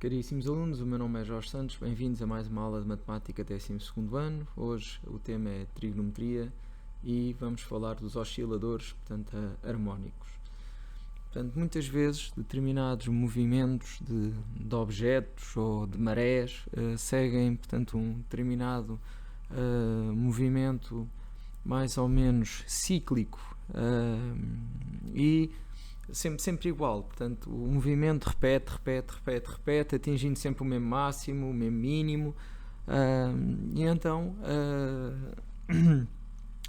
Caríssimos alunos, o meu nome é Jorge Santos, bem-vindos a mais uma aula de Matemática 12º ano. Hoje o tema é trigonometria e vamos falar dos osciladores, portanto, harmónicos. Portanto, muitas vezes determinados movimentos de objetos ou de marés seguem, portanto, um determinado movimento mais ou menos cíclico e sempre igual, portanto o movimento repete, atingindo sempre o mesmo máximo, o mesmo mínimo, e então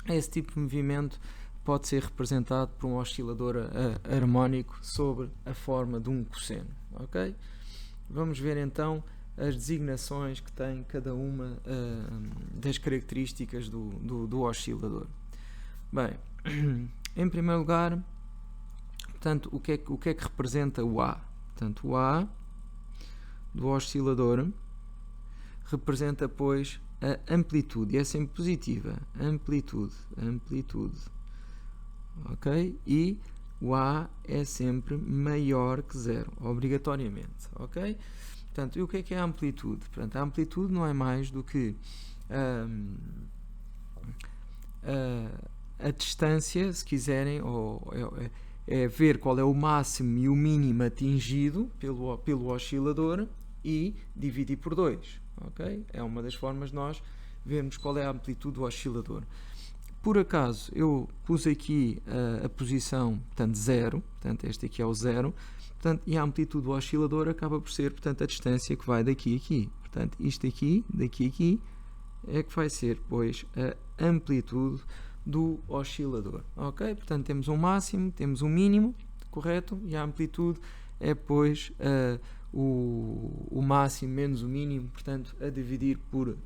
esse tipo de movimento pode ser representado por um oscilador harmónico sobre a forma de um cosseno, ok? Vamos ver então as designações que tem cada uma das características do oscilador. Bem, em primeiro lugar, portanto, o que é que representa o A? Portanto, o A do oscilador representa, pois, a amplitude, e é sempre positiva, amplitude, ok? E o A é sempre maior que zero, obrigatoriamente, ok? Portanto, e o que é a amplitude? Portanto, a amplitude não é mais do que a distância, se quiserem, é ver qual é o máximo e o mínimo atingido pelo oscilador e dividir por 2, ok? É uma das formas de nós vermos qual é a amplitude do oscilador. Por acaso, eu pus aqui a posição, portanto, 0, portanto, este aqui é o 0, portanto, e a amplitude do oscilador acaba por ser, portanto, a distância que vai daqui a aqui. Portanto, isto aqui, daqui a aqui, é que vai ser, pois, a amplitude do oscilador, ok? Portanto, temos um máximo, temos um mínimo, correto? E a amplitude é, pois, o máximo menos o mínimo, portanto, a dividir por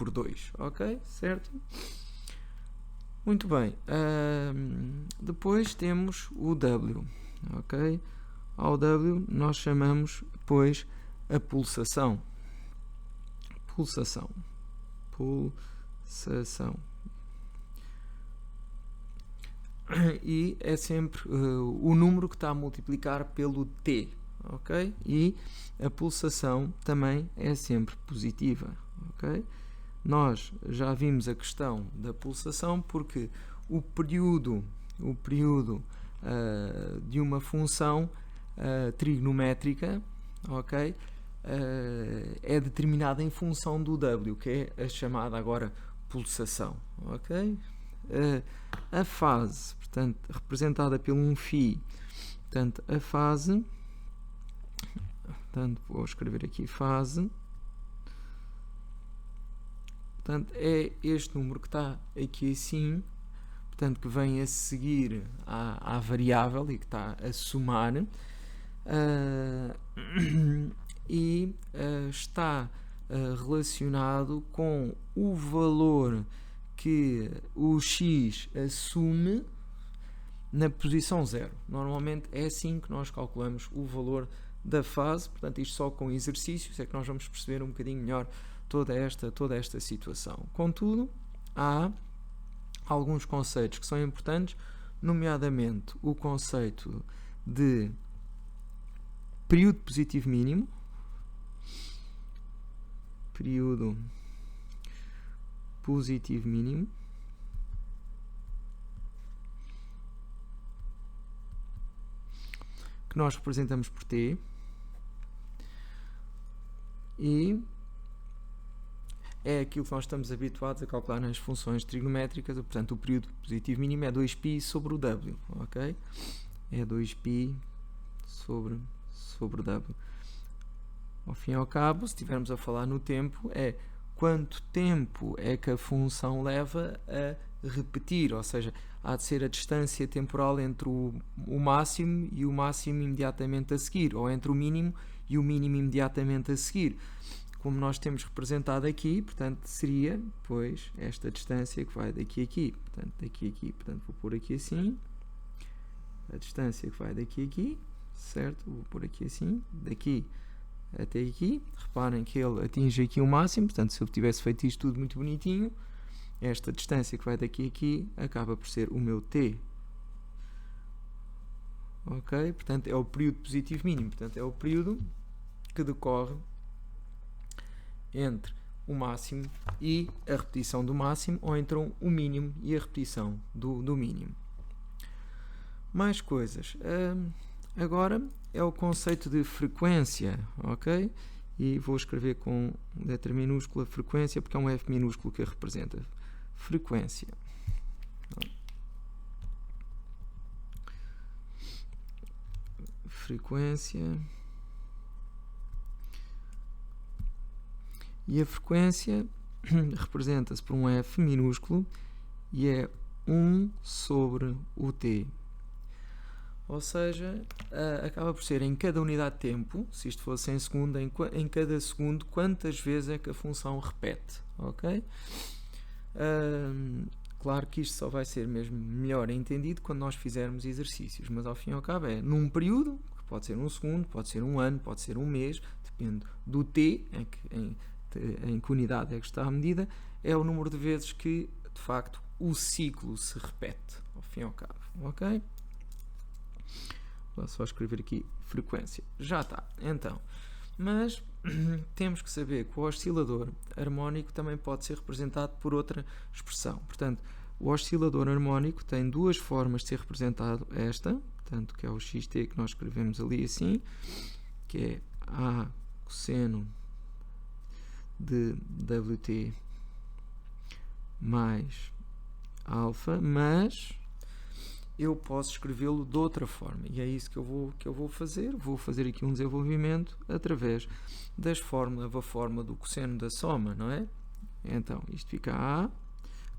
2, ok? Certo? Muito bem. Depois temos o W, ok? Ao W nós chamamos, pois, a pulsação. Pulsação. E é sempre o número que está a multiplicar pelo T, ok? E a pulsação também é sempre positiva, ok? Nós já vimos a questão da pulsação porque o período de uma função trigonométrica, ok? É determinada em função do W, que é a chamada agora pulsação, ok? A fase, portanto, representada pelo um φ, portanto, a fase, portanto, vou escrever aqui fase, portanto, é este número que está aqui assim, portanto, que vem a seguir à variável e que está a somar, e está relacionado com o valor que o x assume na posição 0. Normalmente é assim que nós calculamos o valor da fase, portanto, isto só com exercícios é que nós vamos perceber um bocadinho melhor toda esta situação. Contudo, há alguns conceitos que são importantes, nomeadamente o conceito de período positivo mínimo, período positivo mínimo, que nós representamos por T, e é aquilo que nós estamos habituados a calcular nas funções trigonométricas, portanto o período positivo mínimo é 2π sobre o W, ok? É 2π sobre o W. Ao fim e ao cabo, se estivermos a falar no tempo, é quanto tempo é que a função leva a repetir, ou seja, há de ser a distância temporal entre o máximo e o máximo imediatamente a seguir, ou entre o mínimo e o mínimo imediatamente a seguir. Como nós temos representado aqui, portanto, seria, pois, esta distância que vai daqui a aqui. Portanto, daqui a aqui, portanto, vou pôr aqui assim. A distância que vai daqui a aqui, certo? Vou pôr aqui assim, daqui até aqui. Reparem que ele atinge aqui o máximo, portanto, se eu tivesse feito isto tudo muito bonitinho, esta distância que vai daqui a aqui acaba por ser o meu T. Ok? Portanto, é o período positivo mínimo. Portanto, é o período que decorre entre o máximo e a repetição do máximo, ou entre o mínimo e a repetição do mínimo. Mais coisas. Agora é o conceito de frequência, ok? E vou escrever com letra minúscula frequência, porque é um F minúsculo que a representa. Frequência. Frequência. E a frequência representa-se por um F minúsculo e é 1 sobre o T. Ou seja, acaba por ser em cada unidade de tempo, se isto fosse em segundo, em cada segundo, quantas vezes é que a função repete, ok? Claro que isto só vai ser mesmo melhor entendido quando nós fizermos exercícios, mas ao fim e ao cabo é num período, que pode ser um segundo, pode ser um ano, pode ser um mês, depende do T, em que unidade é que está a medida, é o número de vezes que, de facto, o ciclo se repete, ao fim e ao cabo, ok? Vou só escrever aqui frequência. Já está. Então, mas temos que saber que o oscilador harmónico também pode ser representado por outra expressão. Portanto, o oscilador harmónico tem duas formas de ser representado. Esta, portanto, que é o xt que nós escrevemos ali assim, que é A cosseno de Wt mais alfa, mas eu posso escrevê-lo de outra forma, e é isso que eu vou fazer. Vou fazer aqui um desenvolvimento através da forma do cosseno da soma, não é? Então, isto fica A,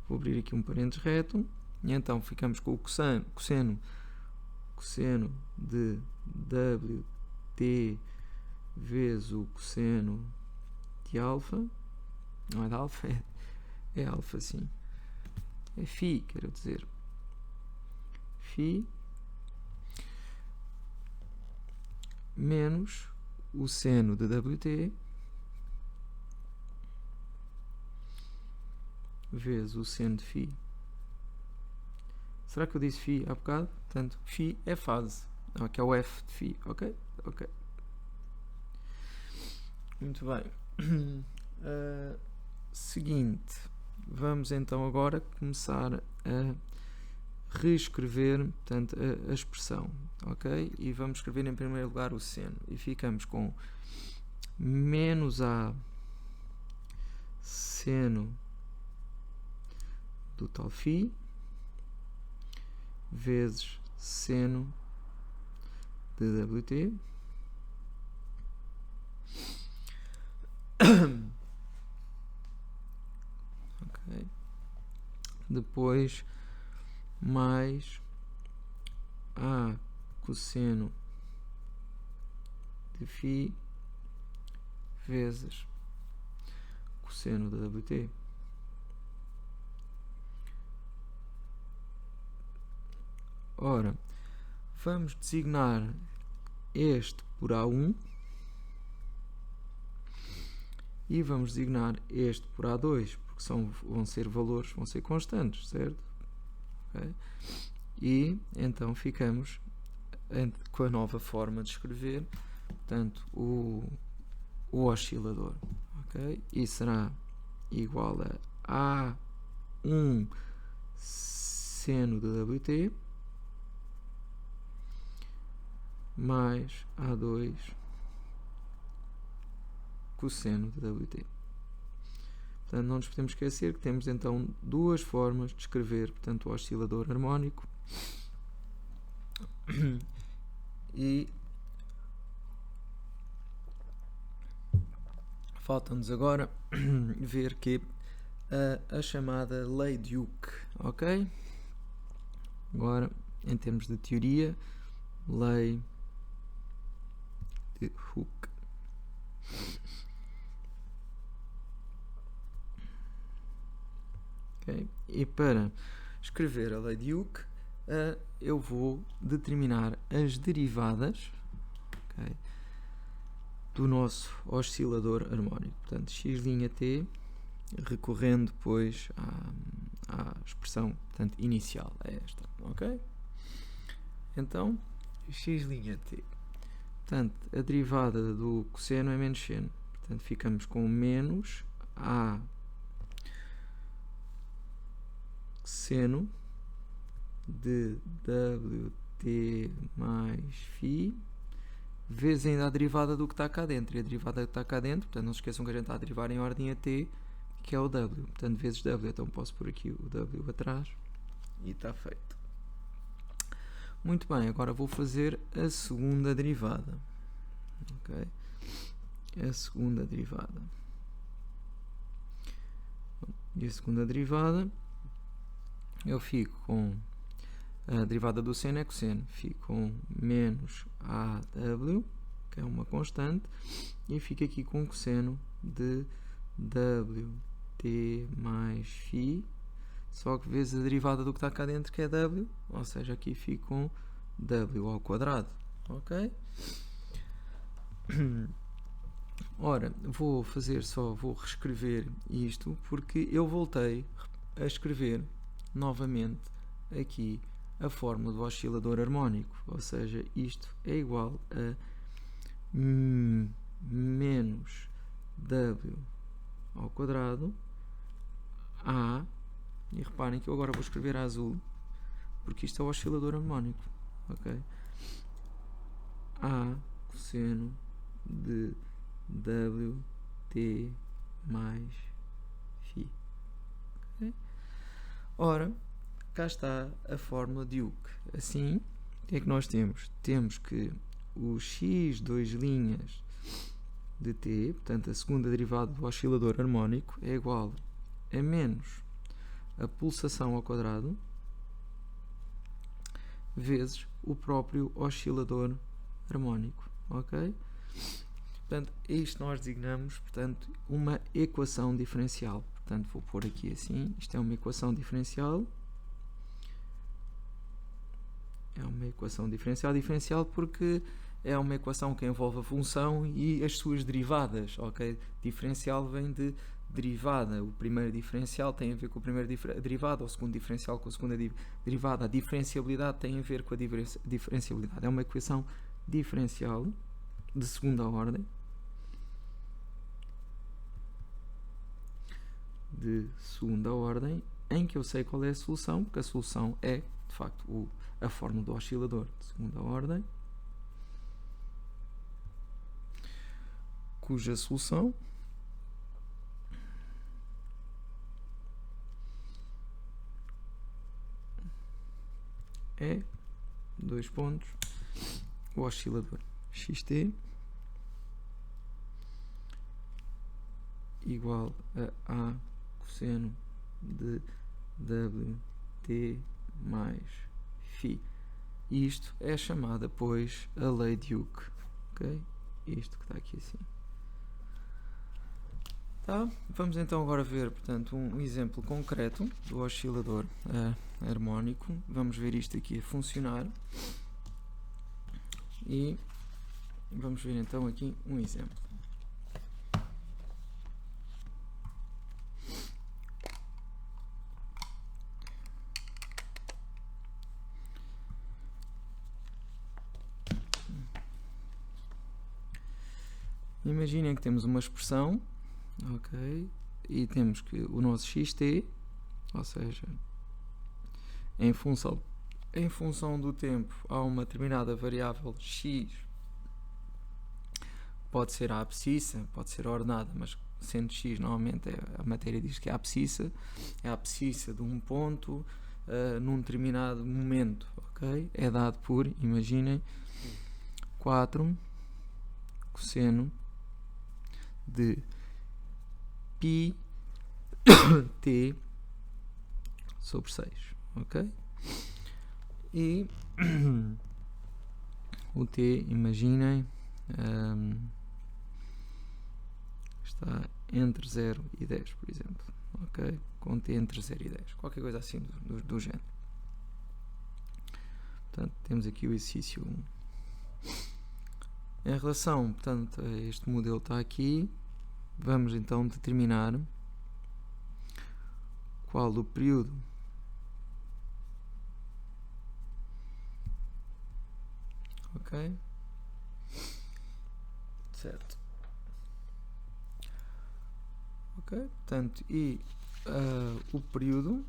vou abrir aqui um parênteses reto, e então ficamos com o cosseno de Wt vezes o cosseno de alfa, não é de alfa, é alfa, sim, é φ, quero dizer, φ menos o seno de Wt vezes o seno de φ. Será que eu disse φ há bocado? Portanto, φ é fase, que é o F de φ, ok? Ok. Muito bem. Seguinte, vamos então agora começar a reescrever, portanto, a expressão, ok? E vamos escrever em primeiro lugar o seno, e ficamos com menos A seno do tal φ vezes seno de Wt ok. Depois mais A cosseno de φ vezes cosseno de Wt. Ora, vamos designar este por A1 e vamos designar este por A2, porque vão ser valores, vão ser constantes, certo? Okay. E então ficamos com a nova forma de escrever, portanto, o oscilador, ok? E será igual a A1 seno de Wt mais A2 cosseno de Wt. Portanto, não nos podemos esquecer que temos então duas formas de escrever, portanto, o oscilador harmónico. E falta-nos agora ver que a chamada lei de Hooke, ok? Agora, em termos de teoria, lei de Hooke. Okay. E para escrever a lei de Hooke, eu vou determinar as derivadas, okay, do nosso oscilador harmónico. Portanto, x'T, recorrendo depois à expressão, portanto, inicial, é esta, ok? Então, x'T. Portanto, a derivada do cosseno é menos seno. Portanto, ficamos com menos A seno de WT mais φ vezes ainda a derivada do que está cá dentro. E a derivada que está cá dentro, portanto, não se esqueçam que a gente está a derivar em ordem a t, que é o W. Portanto, vezes W. Então, posso pôr aqui o W atrás e está feito. Muito bem, agora vou fazer a segunda derivada. Ok? A segunda derivada. E a segunda derivada, eu fico com a derivada do seno é cosseno. Fico com menos AW, que é uma constante, e fico aqui com cosseno de WT mais φ, só que vezes a derivada do que está cá dentro, que é W, ou seja, aqui fico com W ao quadrado. Ok? Ora, vou reescrever isto, porque eu voltei a escrever novamente aqui a fórmula do oscilador harmónico, ou seja, isto é igual a menos W ao quadrado A, e reparem que eu agora vou escrever a azul, porque isto é o oscilador harmónico, ok? A cosseno de WT mais φ. Okay? Ora, cá está a fórmula de Hooke. Assim, o que é que nós temos? Temos que o x 2' de t, portanto a segunda derivada do oscilador harmónico, é igual a menos a pulsação ao quadrado vezes o próprio oscilador harmónico. Ok? Portanto, isto nós designamos, portanto, uma equação diferencial. Portanto, vou pôr aqui assim, isto é uma equação diferencial. É uma equação diferencial porque é uma equação que envolve a função e as suas derivadas, ok? Diferencial vem de derivada. O primeiro diferencial tem a ver com a primeira derivada, o segundo diferencial com a segunda derivada. A diferenciabilidade tem a ver com a diferenciabilidade. É uma equação diferencial de segunda ordem. Em que eu sei qual é a solução, porque a solução é, de facto, a fórmula do oscilador de segunda ordem, cuja solução é, o oscilador xt igual a cosseno de WT mais φ. Isto é chamada, pois, a lei de Hooke. Ok? Isto que está aqui assim. Tá? Vamos então agora ver, portanto, um exemplo concreto do oscilador harmónico. Vamos ver isto aqui a funcionar. E vamos ver então aqui um exemplo. Imaginem que temos uma expressão, ok, e temos que o nosso xt, ou seja, em função do tempo há uma determinada variável x, pode ser a abscissa, pode ser a ordenada, mas sendo x normalmente a matéria diz que é a abscissa de um ponto num determinado momento, ok? É dado por, imaginem, 4 cosseno de π t sobre 6, ok? E o t, imaginem, está entre 0 e 10, por exemplo, ok? Com t entre 0 e 10, qualquer coisa assim do género. Portanto, temos aqui o exercício 1. Em relação, portanto, a este modelo está aqui, vamos então determinar qual o período ok? certo? Ok, portanto, e o período,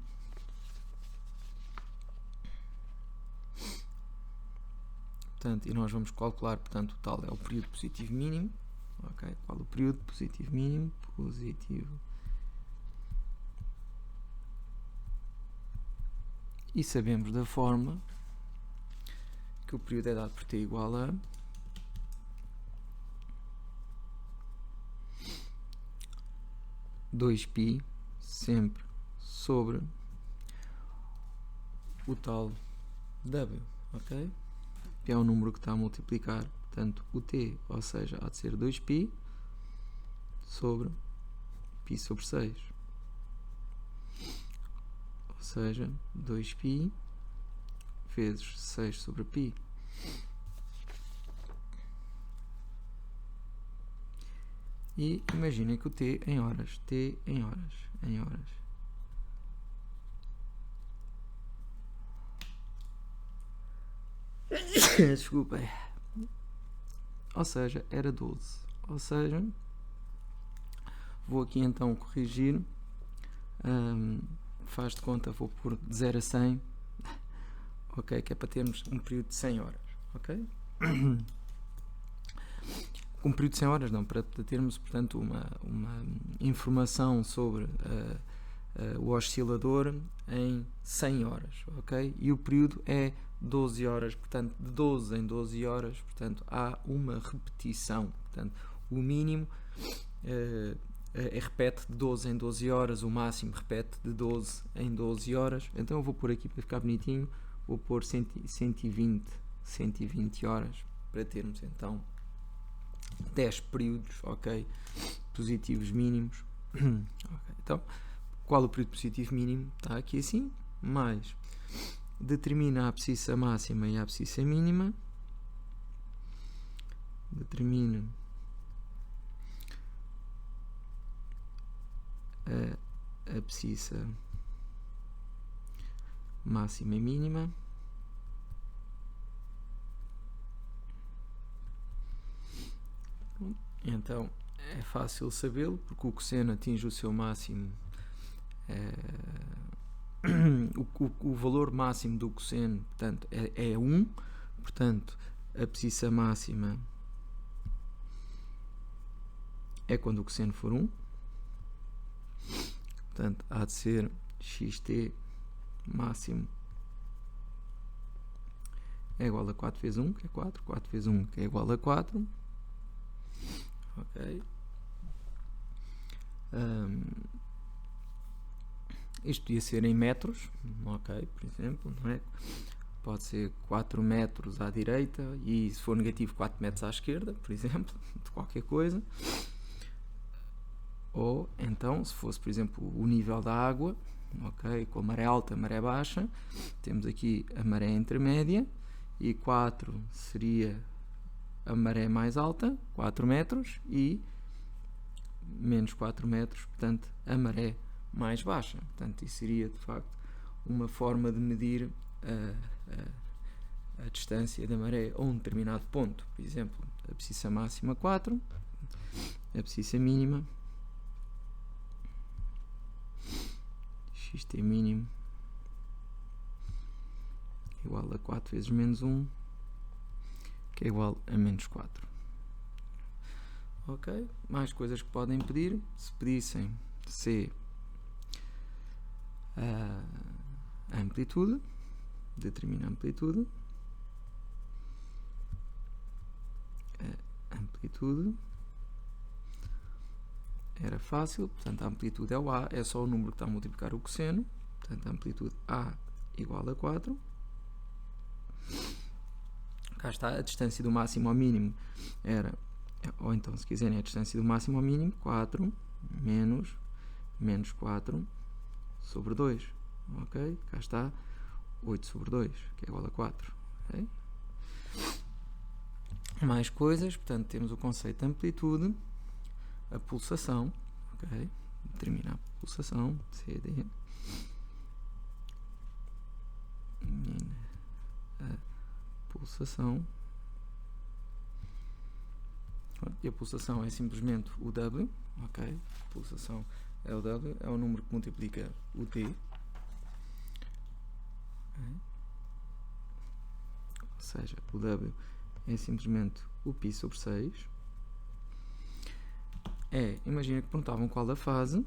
portanto, e nós vamos calcular, portanto, o tal é o período positivo mínimo, ok? Qual o período positivo mínimo? Positivo. E sabemos da forma que o período é dado por t igual a (2π) sempre sobre o tal w, ok? Que é o número que está a multiplicar, portanto, o t, ou seja, há de ser 2π sobre π sobre 6. Ou seja, 2π vezes 6 sobre π. E imaginem que o t em horas, em horas. Desculpem. Ou seja, era 12. Ou seja, vou aqui então corrigir. Faz de conta, vou pôr de 0 a 100. Ok, que é para termos um período de 100 horas. Ok? Um período de 100 horas, não, para termos, portanto, uma informação sobre o oscilador em 100 horas, ok? E o período é 12 horas, portanto, de 12 em 12 horas, portanto, há uma repetição, portanto, o mínimo repete de 12 em 12 horas, o máximo repete de 12 em 12 horas, então eu vou pôr aqui para ficar bonitinho, vou pôr 120 horas, para termos então 10 períodos, ok, positivos mínimos. Okay. Então, qual o período positivo mínimo? Está aqui assim, mais determina a abscissa máxima e a abscissa mínima, determina a abscissa máxima e mínima, então é fácil sabê-lo porque o cosseno atinge o seu máximo, o valor máximo do cosseno, portanto, é 1, portanto a abscissa máxima é quando o cosseno for 1, portanto há de ser xt máximo é igual a 4 vezes 1, que é 4, 4 vezes 1, que é igual a 4. Ok. Isto podia ser em metros, ok, por exemplo, não é? Pode ser 4 metros à direita e, se for negativo, 4 metros à esquerda, por exemplo, de qualquer coisa. Ou então, se fosse, por exemplo, o nível da água, ok, com a maré alta, a maré baixa, temos aqui a maré intermédia e 4 seria a maré mais alta, 4 metros, e menos 4 metros, portanto, a maré mais baixa. Portanto, isso seria, de facto, uma forma de medir a distância da maré a um determinado ponto. Por exemplo, a abscissa máxima 4, a abscissa mínima, xt mínimo igual a 4 vezes menos 1, que é igual a menos 4. Ok? Mais coisas que podem pedir. Se pedissem C, a amplitude, determina a amplitude. A amplitude era fácil, portanto a amplitude é o A, é só o número que está a multiplicar o cosseno, portanto a amplitude A igual a 4. Cá está, a distância do máximo ao mínimo era, ou então se quiserem a distância do máximo ao mínimo, 4 menos 4 sobre 2, ok? Cá está, 8 sobre 2, que é igual a 4, ok? Mais coisas, portanto temos o conceito de amplitude, a pulsação, ok? Determina a pulsação, CD, a pulsação, E a pulsação é simplesmente o W, ok? A pulsação é o W, é o número que multiplica o T. Okay. Ou seja, o W é simplesmente o π sobre 6. Imagina que perguntavam qual a fase.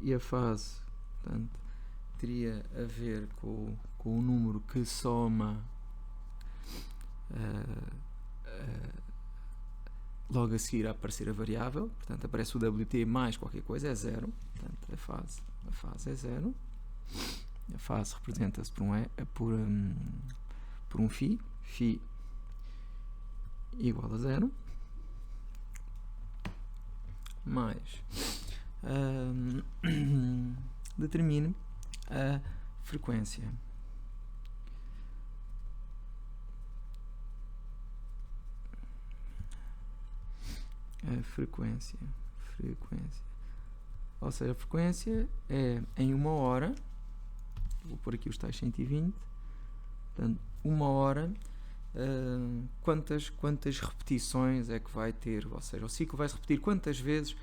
E a fase, portanto, teria a ver com o número que soma logo a seguir a aparecer a variável. Portanto, aparece o WT mais qualquer coisa, é 0. Portanto, a fase é 0. A fase representa-se por um φ igual a 0, mais determine a frequência. Ou seja, a frequência é em 1 hora, vou pôr aqui os tais 120, portanto, 1 hora, quantas repetições é que vai ter, ou seja, o ciclo vai se repetir quantas vezes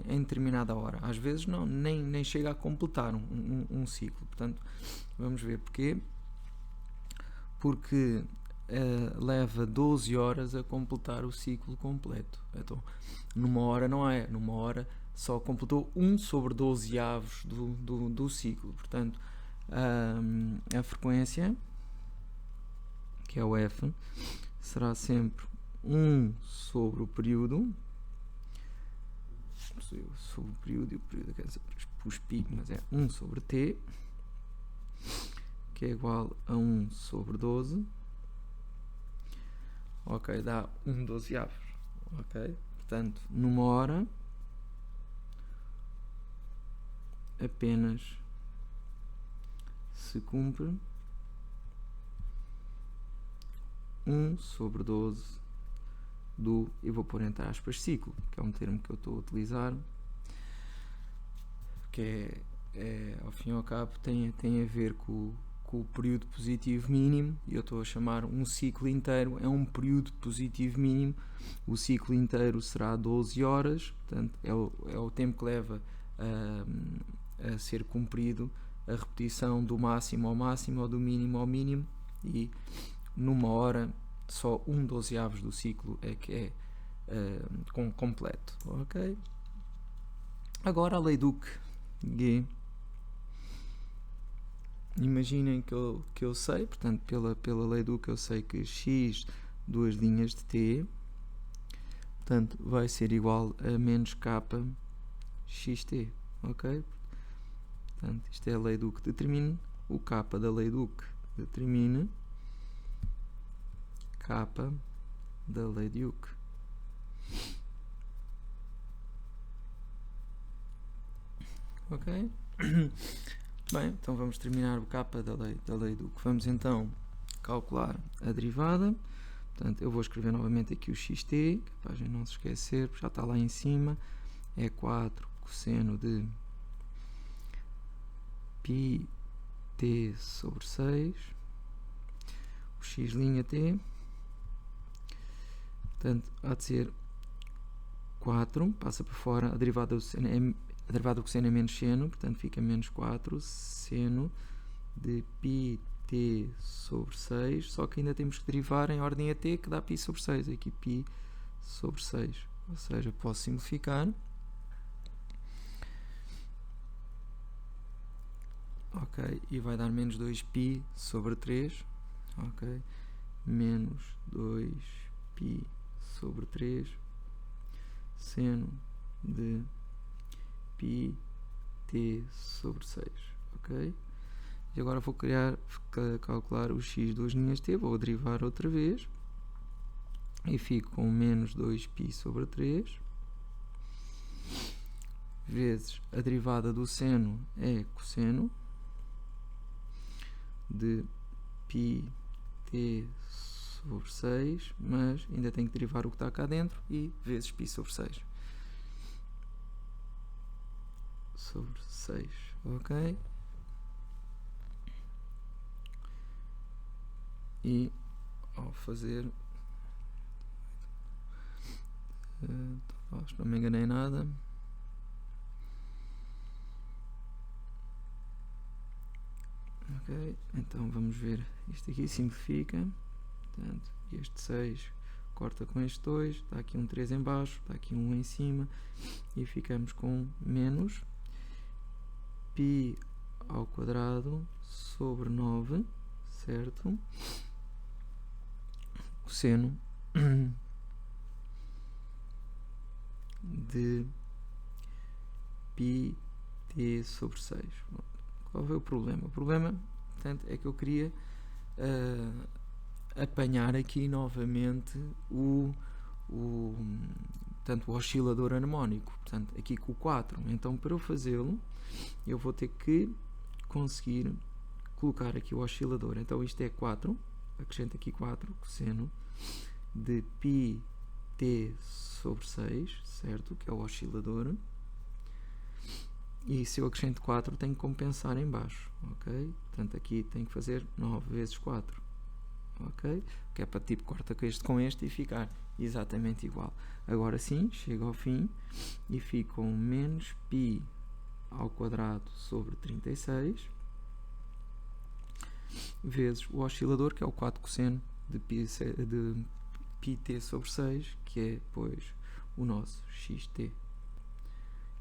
em determinada hora. Às vezes nem chega a completar um ciclo. Portanto, vamos ver porquê. Porque leva 12 horas a completar o ciclo completo. Então, numa hora não é. Numa hora só completou 1 sobre 12 avos do ciclo. Portanto, a frequência, que é o F, será sempre 1 sobre o período. Sobre o período, e o período quer dizer os π, mas é 1 sobre t, que é igual a 1 sobre 12. Ok, dá 1 dozeavos. Ok, portanto, numa hora apenas se cumpre 1 sobre 12 do, e vou pôr entre aspas, ciclo, que é um termo que eu estou a utilizar, que ao fim e ao cabo tem a ver com o período positivo mínimo, e eu estou a chamar um ciclo inteiro, é um período positivo mínimo. O ciclo inteiro será 12 horas, portanto é o tempo que leva a ser cumprido a repetição do máximo ao máximo ou do mínimo ao mínimo, e numa hora só 1 dozeavos do ciclo é que é completo. Ok? Agora a lei Duque-G. Imaginem que eu sei, portanto, pela lei Duque eu sei que x duas linhas de t, portanto, vai ser igual a menos k xt. Ok? Portanto, isto é a lei Duque. Determine o k da lei Duque. Determine k da lei Duque. Ok? Bem, então vamos terminar o k da lei Duque. Vamos então calcular a derivada. Portanto, eu vou escrever novamente aqui o xt, que para a gente não se esquecer, já está lá em cima. É 4 cosseno de πt sobre 6. O x' t. Portanto, há de ser 4, passa por fora, a derivada do cosseno é menos seno, portanto fica menos 4 seno de πt sobre 6, só que ainda temos que derivar em ordem a t, que dá π sobre 6, aqui π sobre 6, ou seja, posso simplificar. Ok, e vai dar menos 2π sobre 3, ok, menos 2π sobre 3 seno de πt sobre 6, ok? E agora vou calcular o x duas linhas t, vou derivar outra vez e fico com menos 2π sobre 3 vezes a derivada do seno é cosseno de πt sobre 6, mas ainda tenho que derivar o que está cá dentro, e vezes π sobre 6 sobre 6, ok? e ao fazer, não me enganei nada, ok, então vamos ver, isto aqui simplifica, portanto, este 6 corta com este 2, está aqui um 3 em baixo, está aqui um em cima, e ficamos com menos π ao quadrado sobre 9, certo? Cosseno de πt sobre 6. Qual foi o problema? O problema, portanto, é que eu queria apanhar aqui novamente portanto, o oscilador harmónico, portanto, aqui com o 4. Então, para eu fazê-lo, eu vou ter que conseguir colocar aqui o oscilador. Então, isto é 4, acrescento aqui 4, cosseno de πt sobre 6, certo? Que é o oscilador. E se eu acrescento 4, tenho que compensar em baixo, ok? Portanto, aqui tenho que fazer 9 vezes 4, ok? Que é para tipo corta com este e ficar exatamente igual. Agora sim, chego ao fim e fico com menos π ao quadrado sobre 36 vezes o oscilador, que é o 4 cosseno de πt sobre 6, que é, pois, o nosso xt.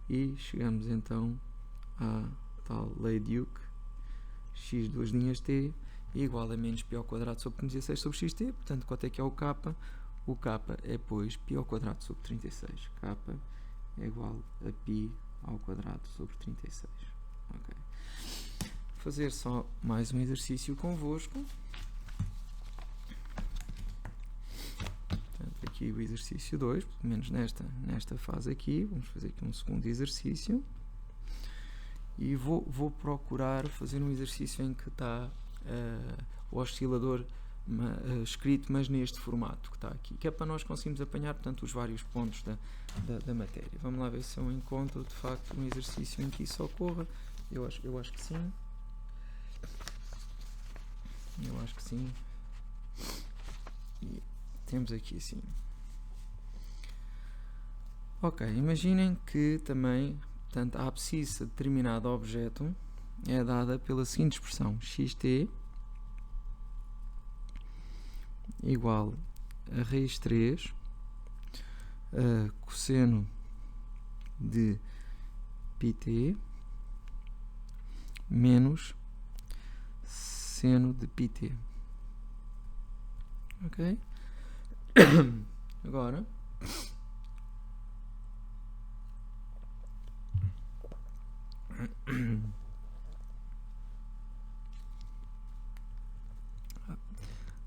E chegamos então à tal lei de Hooke, x duas linhas t igual a menos π ao quadrado sobre 36 sobre xt. Portanto, quanto é que é o k? O k é, pois, π ao quadrado sobre 36. K é igual a π ao quadrado sobre 36. Ok. Fazer só mais um exercício convosco. Portanto, aqui o exercício 2, pelo menos nesta fase aqui. Vamos fazer aqui um segundo exercício. E vou procurar fazer um exercício em que está o oscilador escrito, mas neste formato que está aqui, que é para nós conseguirmos apanhar, portanto, os vários pontos da matéria. Vamos lá ver se eu encontro de facto um exercício em que isso ocorra. Eu acho que sim. Eu acho que sim. E temos aqui assim. Ok, imaginem que também, portanto, a abscissa de determinado objeto é dada pela seguinte expressão: xt igual a raiz 3 cosseno de πt menos seno de πt. Ok? Agora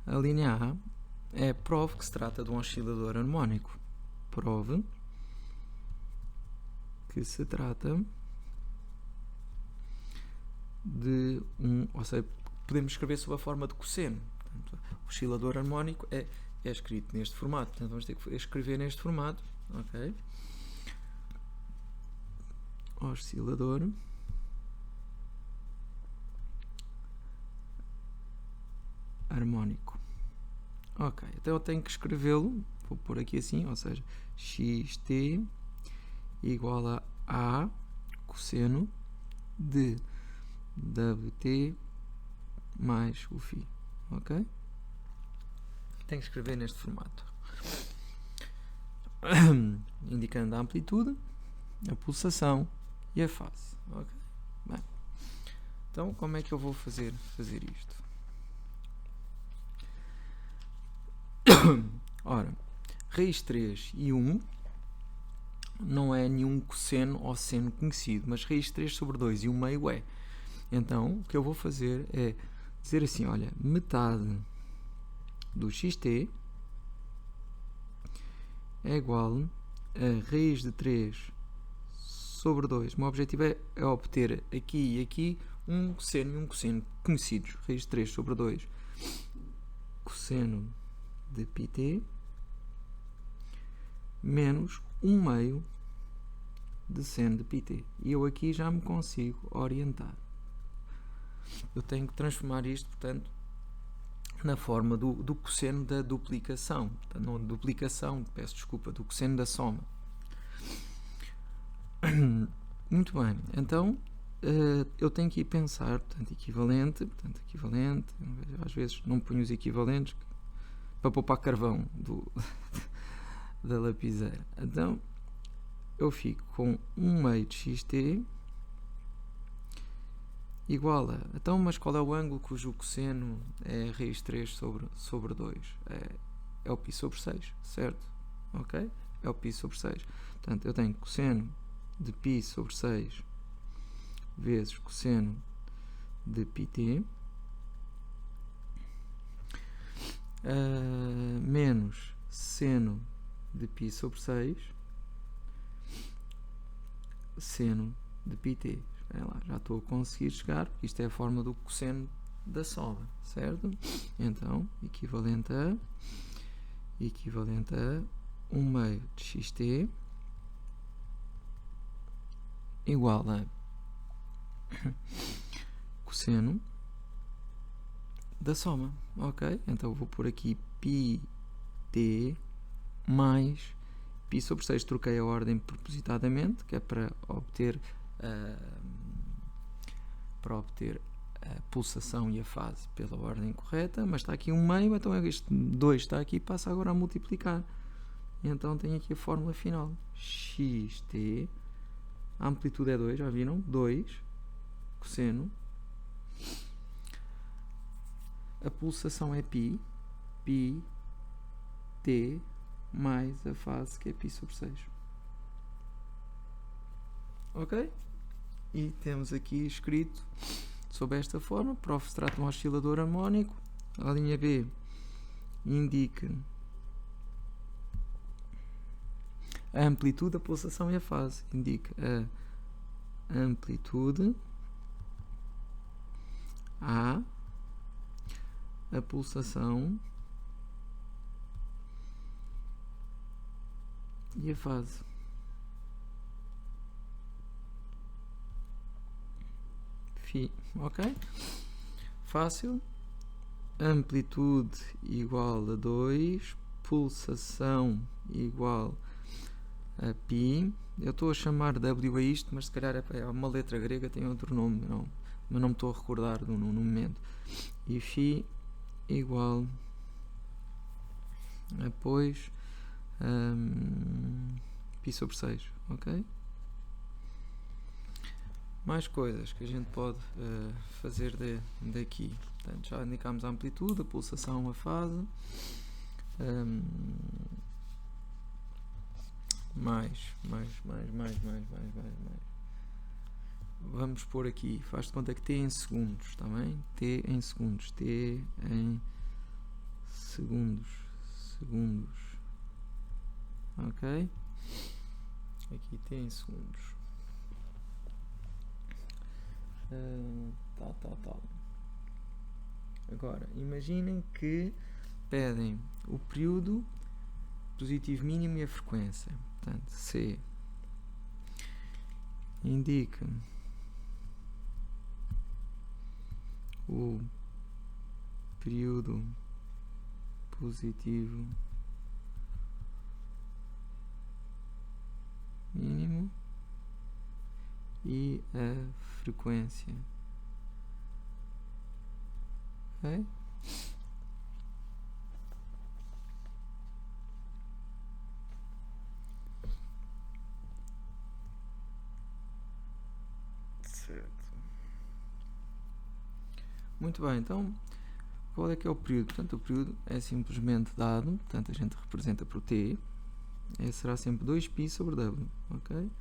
a linha A é prove que se trata de um oscilador harmónico. Prove que se trata de ou seja, podemos escrever sob a forma de cosseno. Portanto, o oscilador harmónico é escrito neste formato. Portanto, vamos ter que escrever neste formato. Ok? Oscilador harmónico. Ok, então eu tenho que escrevê-lo, vou pôr aqui assim, ou seja, xt igual a A cosseno de wt mais o φ. Ok? Tenho que escrever neste formato. Indicando a amplitude, a pulsação e a fase. Ok? Bem, então como é que eu vou fazer isto? Ora, raiz 3 e 1 não é nenhum cosseno ou seno conhecido, mas raiz 3 sobre 2 e 1 meio é. Então, o que eu vou fazer é dizer assim, olha, metade do xt é igual a raiz de 3 sobre 2. O meu objetivo é obter aqui e aqui um cosseno e um cosseno conhecidos. Raiz de 3 sobre 2 cosseno de πt menos 1 meio de seno de πt. E eu aqui já me consigo orientar. Eu tenho que transformar isto, portanto, na forma do cosseno da duplicação, não duplicação, peço desculpa, do cosseno da soma. Muito bem, então eu tenho que ir pensar, portanto, equivalente, às vezes não ponho os equivalentes para poupar carvão da lapiseira. Então eu fico com 1 meio de xt igual a... Então, mas qual é o ângulo cujo cosseno é raiz 3 sobre 2? É o π sobre 6, certo? Ok? É o π sobre 6. Portanto, eu tenho cosseno de π sobre 6 vezes cosseno de πt menos seno de π sobre 6 seno de πt. Lá, já estou a conseguir chegar, isto é a forma do cosseno da soma, certo? Então, equivalente a 1 meio de xt igual a cosseno da soma, ok? Então vou pôr aqui πt mais π sobre 6, troquei a ordem propositadamente, que é para obter a pulsação e a fase pela ordem correta, mas está aqui 1 meio, então este 2 está aqui, passa agora a multiplicar. Então tenho aqui a fórmula final. Xt, a amplitude é 2, já viram? 2, cosseno. A pulsação é π, t, mais a fase que é π sobre 6. Ok? E temos aqui escrito sob esta forma: prof. se trata de um oscilador harmónico. A linha B indica a amplitude, a pulsação e a fase. Indica a amplitude, A, a pulsação e a fase. Ok? Fácil. Amplitude igual a 2, pulsação igual a π. Eu estou a chamar W a isto, mas se calhar é uma letra grega, tem outro nome, mas não me estou a recordar no momento. E φ igual a depois π sobre 6, ok? Mais coisas que a gente pode fazer daqui. Portanto, já indicámos a amplitude, a pulsação, a fase. Mais. Vamos pôr aqui, faz de conta que T em segundos, está bem? T em segundos. Ok? Aqui T em segundos. Tal. Agora, imaginem que pedem o período, positivo mínimo e a frequência. Portanto, C indica o período positivo mínimo e a frequência. Ok? Certo. Muito bem, então qual é que é o período? Portanto, o período é simplesmente dado, portanto a gente representa por T, será sempre 2π sobre W, ok?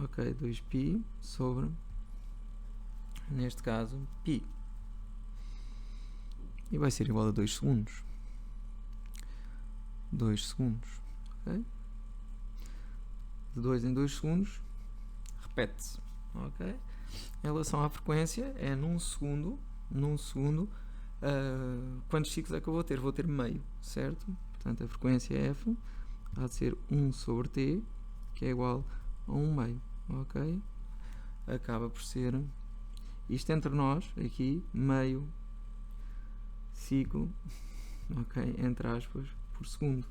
Ok, 2π sobre, neste caso, π. E vai ser igual a 2 segundos. 2 segundos, ok? De 2 em 2 segundos, repete-se, ok? Em relação à frequência, é num segundo, quantos ciclos é que eu vou ter? Vou ter meio, certo? Portanto, a frequência F há de ser 1 sobre T, que é igual a 1 meio, ok? Acaba por ser, isto entre nós, aqui, meio ciclo, ok, entre aspas, por segundo.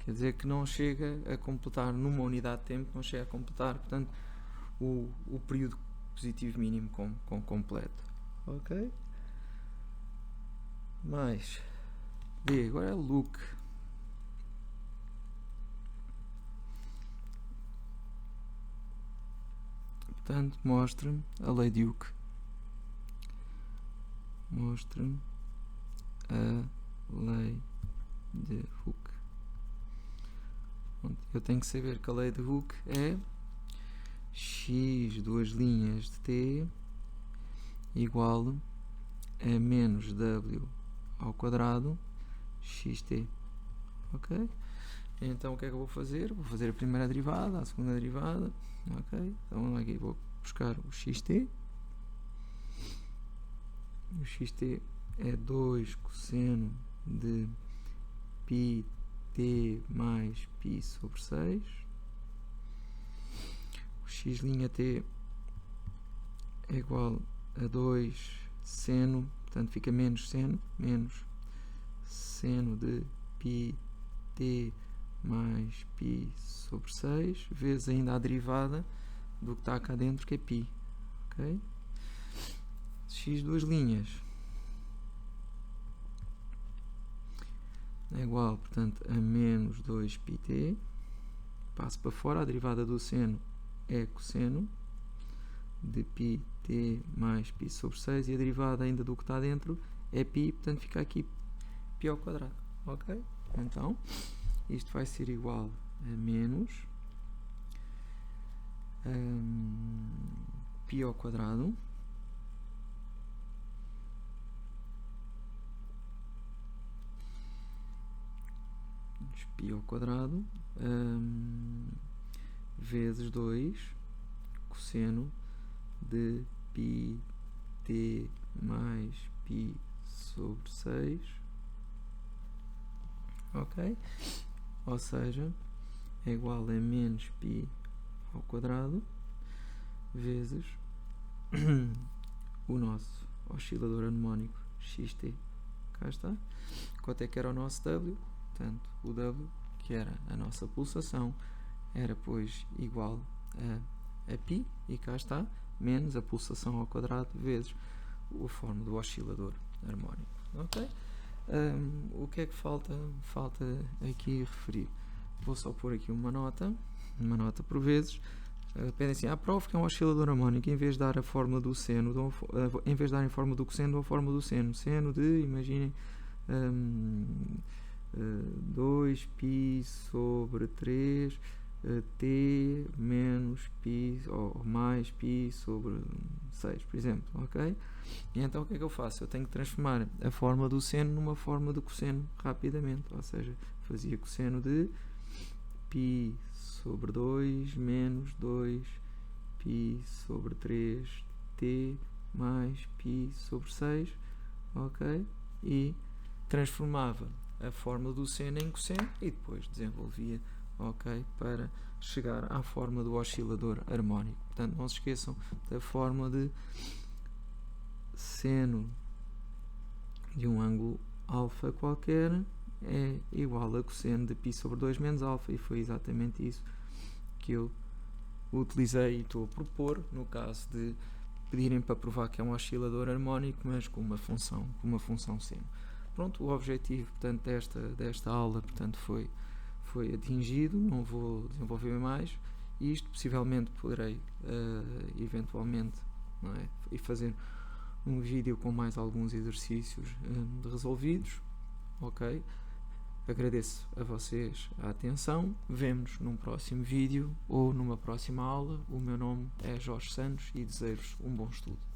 Quer dizer que não chega a completar, numa unidade de tempo, não chega a completar, portanto, o período positivo mínimo com completo. Ok? Mais. D, agora é look. Portanto, mostra-me a lei de Hooke. Mostra-me a lei de Hooke. Eu tenho que saber que a lei de Hooke é x duas linhas de t igual a menos w ao quadrado xt. Ok? Então o que é que eu vou fazer? Vou fazer a primeira derivada, a segunda derivada. Ok? Então aqui vou buscar o xt. O xt é 2 cosseno de πt mais π sobre 6. O x'(t) é igual a 2 seno, portanto fica menos seno de πt mais π sobre 6, vezes ainda a derivada do que está cá dentro, que é π. Ok? X duas linhas é igual, portanto, a menos 2πt. Passo para fora, a derivada do seno é cosseno de πt mais π sobre 6 e a derivada ainda do que está dentro é π, portanto fica aqui π ao quadrado. Ok? Então, isto vai ser igual a menos π ao quadrado π ao quadrado vezes 2 cosseno de πt mais π sobre 6. Ok? Ou seja, é igual a menos π ao quadrado vezes o nosso oscilador harmónico xt. Cá está. Quanto é que era o nosso W? Portanto, o W, que era a nossa pulsação, era pois igual a π, e cá está, menos a pulsação ao quadrado vezes a forma do oscilador harmónico. Ok? O que é que falta aqui referir? Vou só pôr aqui uma nota por vezes. Pedem assim, prova que é um oscilador harmónico, em vez de dar a forma do seno, em vez de dar em forma do cosseno, dão a forma do seno. Seno de, imaginem, 2π sobre 3 t menos π ou mais π sobre 6, por exemplo, ok? E então o que é que eu faço? Eu tenho que transformar a forma do seno numa forma do cosseno rapidamente, ou seja, fazia cosseno de π sobre 2 menos 2π sobre 3 t mais π sobre 6, ok? E transformava a forma do seno em cosseno e depois desenvolvia, ok, para chegar à forma do oscilador harmónico. Portanto, não se esqueçam da forma de seno de um ângulo alfa qualquer é igual a cosseno de π sobre 2 menos alfa, e foi exatamente isso que eu utilizei e estou a propor no caso de pedirem para provar que é um oscilador harmónico, mas com uma função seno. Pronto, o objetivo, portanto, desta aula, portanto, foi atingido. Não vou desenvolver mais. E isto possivelmente poderei eventualmente, não é, e fazer um vídeo com mais alguns exercícios resolvidos. Ok? Agradeço a vocês a atenção. Vemo-nos num próximo vídeo ou numa próxima aula. O meu nome é Jorge Santos e desejo-vos um bom estudo.